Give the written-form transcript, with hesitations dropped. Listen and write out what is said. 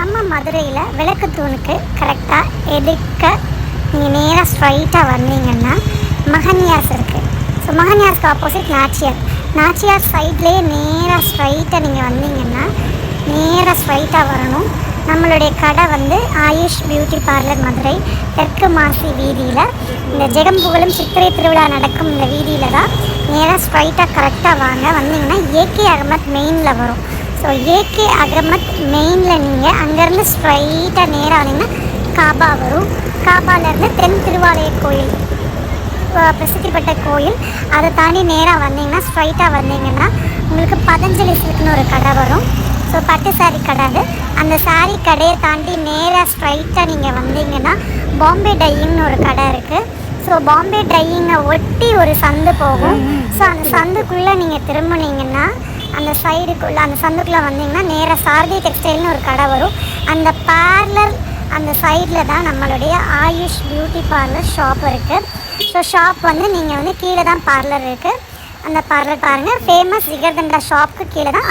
நம்ம மதுரையில் விளக்கு தூணுக்கு கரெக்டாக எதுக்க நீங்கள் நேராக ஸ்ட்ரைட்டாக வந்தீங்கன்னா மகன்யாஸ் இருக்குது. ஸோ மகன்யாஸ்க்கு ஆப்போசிட் நாச்சியார் சைட்லேயே நேராக ஸ்ட்ரைட்டாக நீங்கள் வந்தீங்கன்னா நேராக ஸ்ட்ரைட்டாக வரணும். நம்மளுடைய கடை வந்து ஆயுஷ் பியூட்டி பார்லர் மதுரை தெற்கு மாசி வீதியில், இந்த ஜெகம்புகழும் சித்திரை திருவிழா நடக்கும் இந்த வீதியில் தான். நேராக ஸ்ட்ரைட்டாக கரெக்டாக வாங்க. வந்தீங்கன்னா ஏகே அகமத் மெயினில் வரும். ஸோ ஏகே அகமத் மெயினில் நீங்கள் அங்கேருந்து ஸ்ட்ரைட்டாக நேராக வந்தீங்கன்னா காபா வரும். காபாலேருந்து தென் திருவாலய கோயில், பிரசித்தி பெற்ற கோயில், அதை தாண்டி நேராக வந்தீங்கன்னா ஸ்ட்ரைட்டாக வந்தீங்கன்னா உங்களுக்கு பதஞ்சலி சில்க்னு ஒரு கடை வரும். ஸோ பட்டு சாரீ கடை அது. அந்த சாரீ கடையை தாண்டி நேராக ஸ்ட்ரைட்டாக நீங்கள் வந்தீங்கன்னா பாம்பே டையிங்னு ஒரு கடை இருக்குது. ஸோ பாம்பே டையிங்கை ஒட்டி ஒரு சந்து போகும். ஸோ அந்த சந்துக்குள்ளே நீங்கள் திரும்பினீங்கன்னா அந்த சைடுக்குள்ளே அந்த சந்துக்குள்ளே வந்தீங்கன்னா நேராக சாரதி டெக்ஸ்டைல்னு ஒரு கடை வரும். அந்த பார்லர் அந்த சைடில் தான் நம்மளுடைய ஆயுஷ் பியூட்டி பார்லர் ஷாப் இருக்குது. ஸோ ஷாப் வந்து நீங்கள் வந்து கீழே தான் பார்லர் இருக்குது. அந்த பார்லர் பாருங்கள், ஃபேமஸ் ஜிகர்தண்டா ஷாப்புக்கு கீழே தான்.